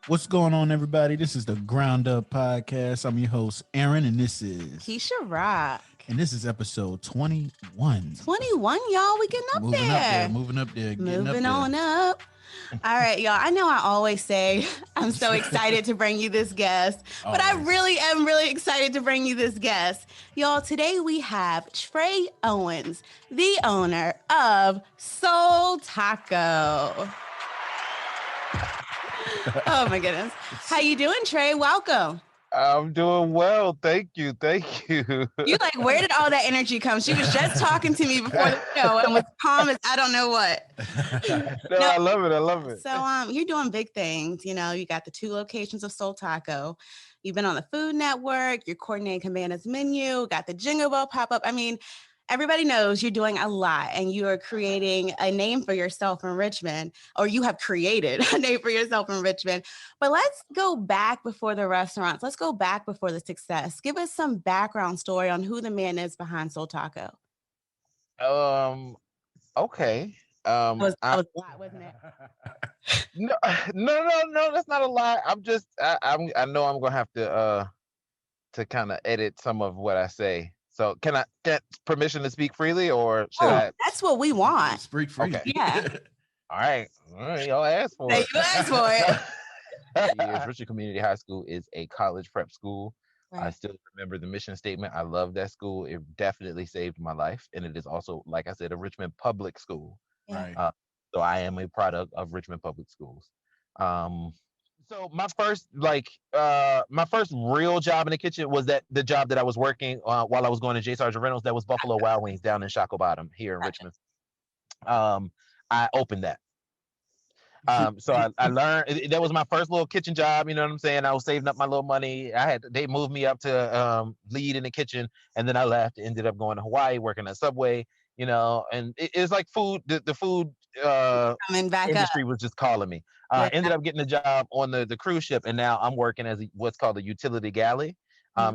What's going on, everybody? This is the Ground Up Podcast. I'm your host, Aaron, and Keisha Rock. this is episode 21. 21, y'all. We getting up Moving up there, there. moving up there, getting Moving up on there. up. All right, y'all. I know I always say I'm so excited to bring you this guest, but I really am really excited to bring you this guest. Y'all, today we have Trey Owens, the owner of Soul Taco. Oh my goodness. How you doing, Trey? Welcome. I'm doing well. Thank you. Thank you. You like, where did all that energy come? She was just talking to me before the show and was calm as I don't know what. No, I love it. I love it. So you're doing big things. You know, you got the 2 locations of Soul Taco. You've been on the Food Network. You're coordinating Cabana's menu. Got the Jingle Bell pop up. I mean, everybody knows you're doing a lot, and you are creating a name for yourself in Richmond, or you have created a name for yourself in Richmond. But let's go back before the restaurants. Let's go back before the success. Give us some background story on who the man is behind Soul Taco. Okay. That was a lot, wasn't it? No. That's not a lie. I know I'm gonna have to kind of edit some of what I say. So can I get permission to speak freely, or should I? That's what we want. Speak free. Okay. Yeah. All right. Y'all asked for it. You asked for it. Yes, Richmond Community High School is a college prep school. Right. I still remember the mission statement. I love that school. It definitely saved my life, and it is also, like I said, a Richmond public school. Yeah. Right. So I am a product of Richmond Public Schools. So my first real job in the kitchen was the job that I was working while I was going to J. Sargent Reynolds. That was Buffalo Wild Wings down in Shacklebottom Bottom here in Richmond. I opened that. So I learned that was my first little kitchen job. You know what I'm saying? I was saving up my little money. They moved me up to lead in the kitchen, and then I left. Ended up going to Hawaii, working at Subway. You know, and it's like food. The food Coming back industry up. was just calling me. Ended up getting a job on the cruise ship, and now I'm working as what's called a utility galley.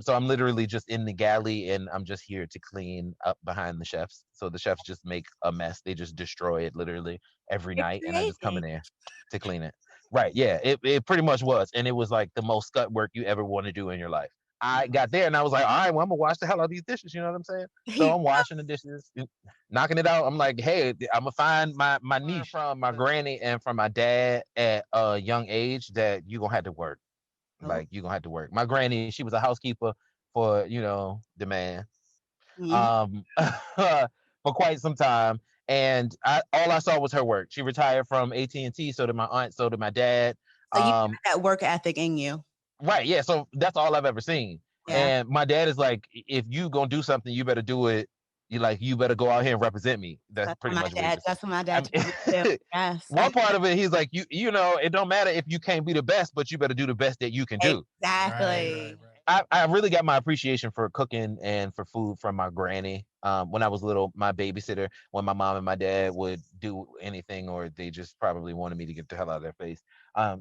So I'm literally just in the galley, and I'm just here to clean up behind the chefs. So the chefs just make a mess. They just destroy it literally every night, and I just come in there to clean it. Right? Yeah, it pretty much was, and it was like the most scut work you ever want to do in your life. I got there and I was like, all right, well, I'm gonna wash the hell out of these dishes. You know what I'm saying? So I'm washing the dishes, knocking it out. I'm like, hey, I'm gonna find my niche from my granny and from my dad at a young age that you gonna have to work. Like you gonna have to work. My granny, she was a housekeeper for the man, for quite some time, and all I saw was her work. She retired from AT&T. So did my aunt. So did my dad. So you got that work ethic in you. Right. Yeah. So that's all I've ever seen. Yeah. And my dad is like, if you gonna do something, you better do it. You better go out here and represent me. That's pretty much dad. That's what my dad told me too. Yes. One part of it, he's like, you know, it don't matter if you can't be the best, but you better do the best that you can do. Exactly. I really got my appreciation for cooking and for food from my granny. When I was little, my babysitter, when my mom and my dad would do anything, or they just probably wanted me to get the hell out of their face,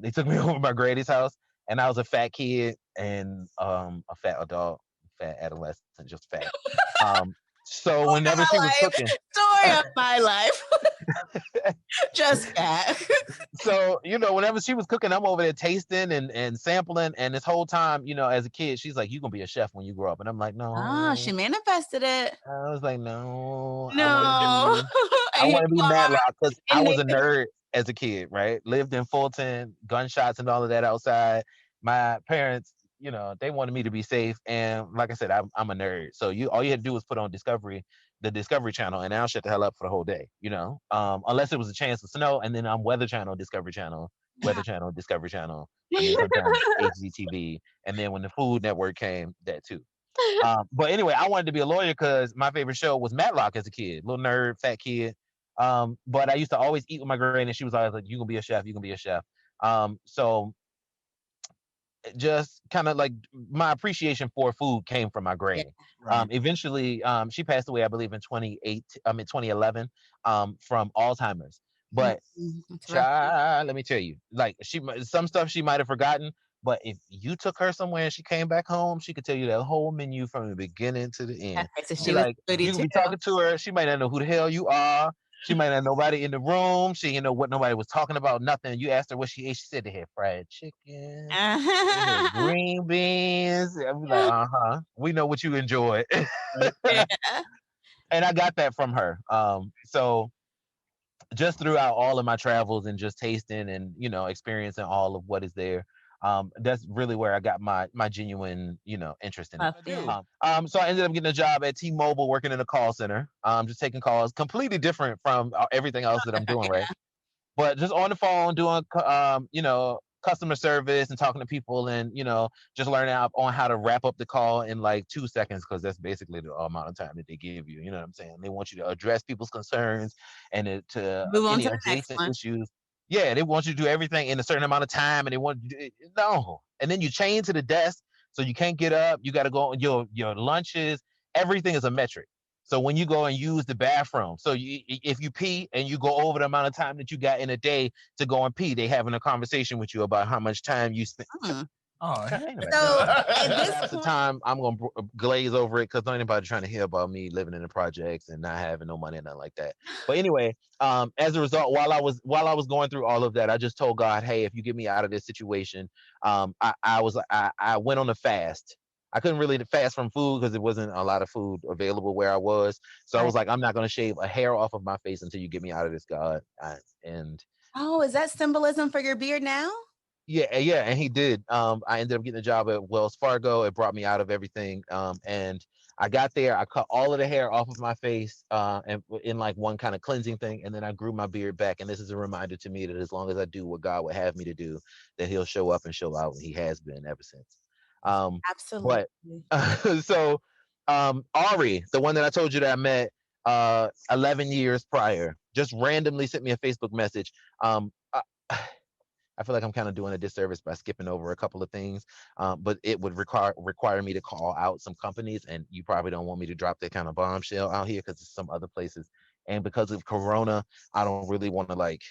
they took me over to my granny's house. And I was a fat kid and a fat adult, fat adolescent, just fat. So whenever she was cooking, story of my life, just fat. So whenever she was cooking, I'm over there tasting and sampling. And this whole time, as a kid, she's like, "You gonna be a chef when you grow up." And I'm like, "No." Oh, she manifested it. I was like, "No, No." I want to be Matlock because I was a nerd as a kid, right? Lived in Fulton, gunshots and all of that outside. My parents, they wanted me to be safe, and like I said, I'm a nerd. So all you had to do was put on the Discovery Channel, and I'll shut the hell up for the whole day, unless it was a chance to snow, and then I'm Weather Channel, Discovery Channel, Weather Channel, Discovery Channel, and then sometimes HGTV, and then when the Food Network came, that too. But anyway, I wanted to be a lawyer because my favorite show was Matlock as a kid, little nerd, fat kid. But I used to always eat with my granny, and she was always like, "You gonna be a chef, you gonna be a chef." So just kind of like my appreciation for food came from my granny. Right. Eventually, she passed away, I believe, in 2011, from Alzheimer's. But child, let me tell you, like some stuff she might have forgotten, but if you took her somewhere and she came back home, she could tell you that whole menu from the beginning to the end. Okay, so she like you can be talking to her, she might not know who the hell you are. She might not have nobody in the room. She didn't know what nobody was talking about. Nothing. You asked her what she ate. She said they had fried chicken. They had green beans. I was like, we know what you enjoy. Yeah. And I got that from her. So just throughout all of my travels and just tasting and experiencing all of what is there, that's really where I got my genuine interest in it. Yeah. So I ended up getting a job at T-Mobile working in a call center, just taking calls, completely different from everything else that I'm doing, right? But just on the phone doing customer service and talking to people and just learning out on how to wrap up the call in like 2 seconds, because that's basically the amount of time that they give you. You know what I'm saying? They want you to address people's concerns and to Move on any to the next adjacent one. issues. Yeah, they want you to do everything in a certain amount of time, and they want you to no. And then you chain to the desk, so you can't get up. You got to go on your lunches. Everything is a metric. So when you go and use the bathroom, so if you pee and you go over the amount of time that you got in a day to go and pee, they having a conversation with you about how much time you spent. Oh, so at this point, the time I'm gonna glaze over it because not anybody trying to hear about me living in the projects and not having no money and nothing like that. But anyway, as a result, while I was going through all of that, I just told God, hey, if you get me out of this situation, I went on a fast. I couldn't really fast from food because there wasn't a lot of food available where I was. So I was like, I'm not going to shave a hair off of my face until you get me out of this, God. Oh, is that symbolism for your beard now? Yeah, and he did. I ended up getting a job at Wells Fargo. It brought me out of everything. And I got there. I cut all of the hair off of my face, and in like one kind of cleansing thing, and then I grew my beard back. And this is a reminder to me that as long as I do what God would have me to do, that He'll show up and show out. And He has been ever since. Absolutely. But so Ari, the one that I told you that I met 11 years prior, just randomly sent me a Facebook message. I feel like I'm kind of doing a disservice by skipping over a couple of things, but it would require me to call out some companies, and you probably don't want me to drop that kind of bombshell out here because there's some other places, and because of Corona, I don't really want to like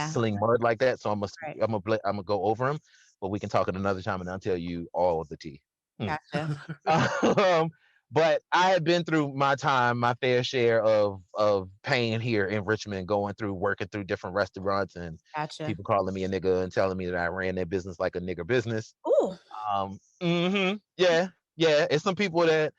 sling mud like that, so I'm gonna go over them, but we can talk at another time, and I'll tell you all of the tea. Gotcha. But I had been through my fair share of pain here in Richmond, going through working through different restaurants and people calling me a nigga and telling me that I ran their business like a nigger business. Ooh. Yeah. It's some people that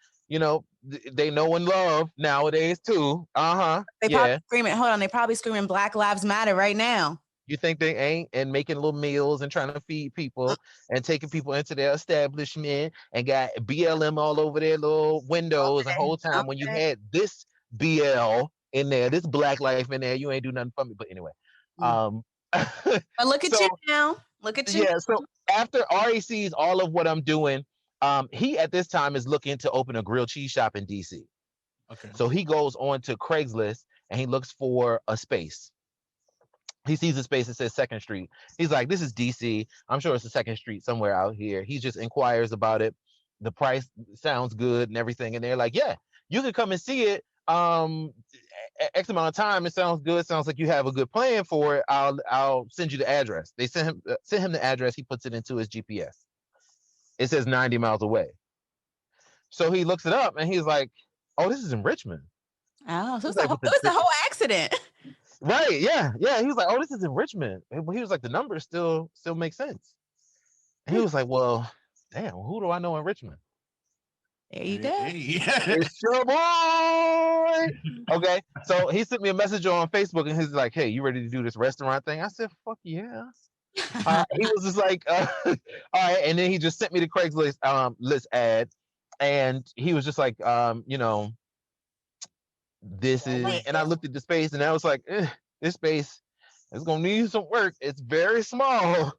they know and love nowadays too. They probably screaming. Hold on, they probably screaming Black Lives Matter right now. You think they ain't, and making little meals and trying to feed people and taking people into their establishment and got BLM all over their little windows the whole time when you had this BL in there, this Black life in there, you ain't do nothing for me. But anyway, but look at you now. Look at you. Yeah. So after Ari sees all of what I'm doing, he at this time is looking to open a grilled cheese shop in DC. Okay. So he goes on to Craigslist and he looks for a space. He sees a space that says 2nd Street. He's like, this is DC. I'm sure it's a 2nd Street somewhere out here. He just inquires about it. The price sounds good and everything. And they're like, yeah, you can come and see it. X amount of time. It sounds good. Sounds like you have a good plan for it. I'll send you the address. They send him the address. He puts it into his GPS. It says 90 miles away. So he looks it up and he's like, oh, this is in Richmond. Oh, so it was a whole accident. Right, yeah. He was like, oh, this is in Richmond. He was like, the numbers still make sense. And he was like, well, damn, who do I know in Richmond? There you go. It's your boy. Okay, so he sent me a message on Facebook and he's like, hey, you ready to do this restaurant thing? I said, fuck yeah. He was just like, all right. And then he just sent me the Craigslist list ad. And he was just like, this is, and I looked at the space and I was like, this space is gonna need some work. It's very small.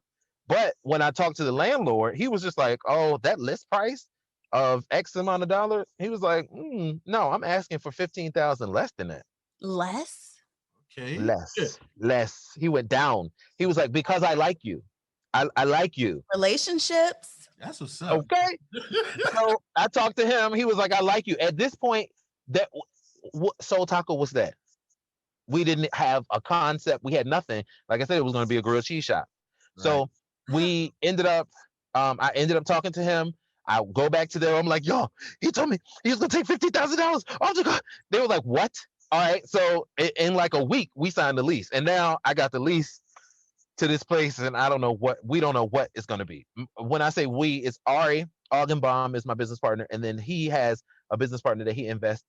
But when I talked to the landlord, he was just like, oh, that list price of X amount of dollars. He was like, no, I'm asking for 15,000 less than that. Less? Okay. Less. He went down. He was like, because I like you. I like you. Relationships. That's what's up. Okay. So I talked to him. He was like, I like you. At this point, that Soul Taco was that. We didn't have a concept. We had nothing. Like I said, it was going to be a grilled cheese shop. Right. So we ended up, I ended up talking to him. I go back to them. I'm like, yo, he told me he was going to take $50,000. Oh, they were like, what? All right, so in like a week, we signed the lease, and now I got the lease to this place, and I don't know what we don't know what it's going to be. When I say we, it's Ari Augenbaum is my business partner, and then he has a business partner that he invests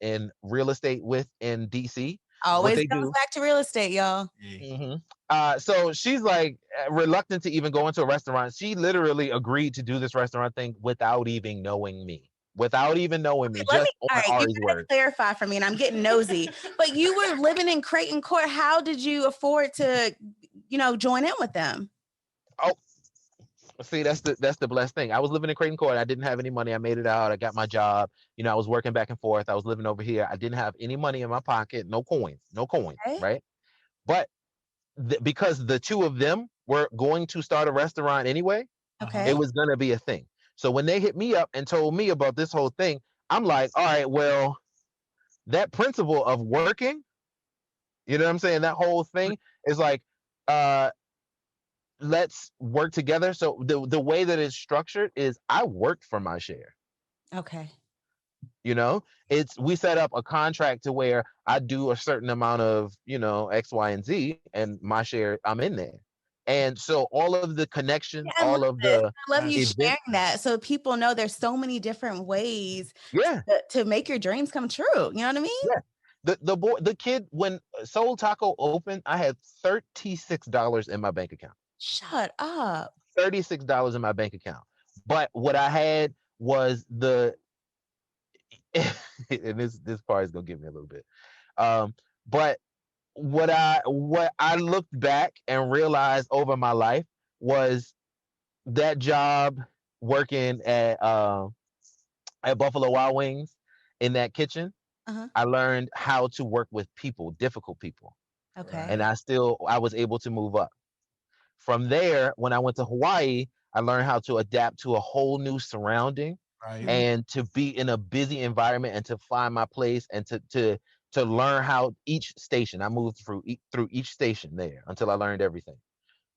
in real estate with in DC. What Always they comes do. back to real estate, y'all. hmm So she's like reluctant to even go into a restaurant. She literally agreed to do this restaurant thing without even knowing me. Without even knowing me, Let me, just on all right, you Ari's gotta word. clarify for me, and I'm getting nosy. But you were living in Creighton Court. How did you afford to, join in with them? Oh, see, that's the blessed thing. I was living in Creighton Court. I didn't have any money. I made it out. I got my job. I was working back and forth. I was living over here. I didn't have any money in my pocket. No coins. No coins. Okay. Right. But because the two of them were going to start a restaurant anyway, Okay. it was going to be a thing. So when they hit me up and told me about this whole thing, I'm like, all right, well, that principle of working, you know what I'm saying? That whole thing is like, uh, let's work together. So the way that it's structured is I worked for my share. Okay. It's we set up a contract to where I do a certain amount of, X, Y, and Z, and my share, I'm in there. And so all of the connections, Yeah, I love all of it. the I love you event, sharing that so people know there's so many different ways yeah, to make your dreams come true. You know what I mean? yeah. The kid, when Soul Taco opened, I had $36 in my bank account. Shut up. $36 in my bank account. But what I had was and this part is gonna give me a little bit. But what I looked back and realized over my life was that job working at Buffalo Wild Wings in that kitchen. Uh-huh. I learned how to work with people, difficult people, Okay. and I was able to move up. From there, when I went to Hawaii, I learned how to adapt to a whole new surrounding Right. and to be in a busy environment and to find my place and to learn how each station. I moved through each station there until I learned everything.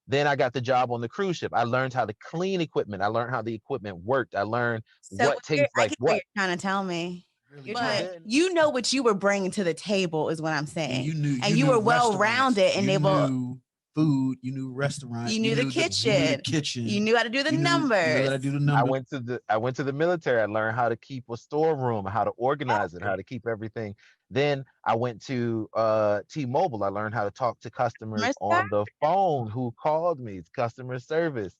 Then I got the job on the cruise ship. I learned how to clean equipment. I learned how the equipment worked. I learned So what tastes I like get what what. you're trying to tell me. Really But good. Then you know what you were bringing to the table is what I'm And saying. you And you knew were well restaurants, rounded and you able. knew food, you knew restaurant, You knew the you knew the kitchen. kitchen, You knew how to do the you knew how numbers. to do the I numbers. went to the military. I learned how to keep a storeroom, how to organize it, how to keep everything. Then I went to T-Mobile. I learned how to talk to customers Mister? on the phone who called me, customer service.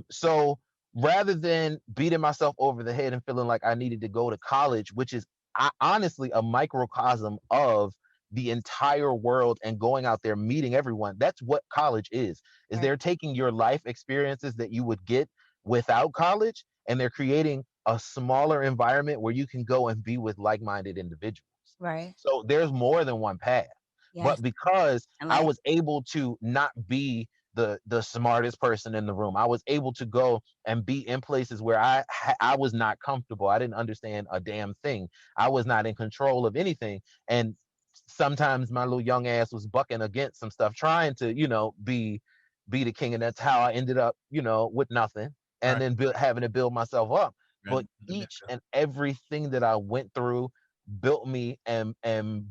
So rather than beating myself over the head and feeling like I needed to go to college, which is honestly a microcosm of the entire world and going out there meeting everyone. That's what college is Right. they're taking your life experiences that you would get without college, and they're creating a smaller environment where you can go and be with like-minded individuals. Right. So there's more than one path. Yes. But because And I like, was able to not be the smartest person in the room, I was able to go and be in places where I was not comfortable. I didn't understand a damn thing. I was not in control of anything, and sometimes my little young ass was bucking against some stuff, trying to be the king, and that's how I ended up, with nothing, and Right. then having to build myself up. Right. But each and everything that I went through built me and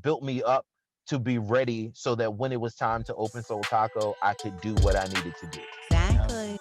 built me up to be ready so that when it was time to open Soul Taco, I could do what I needed to do. exactly.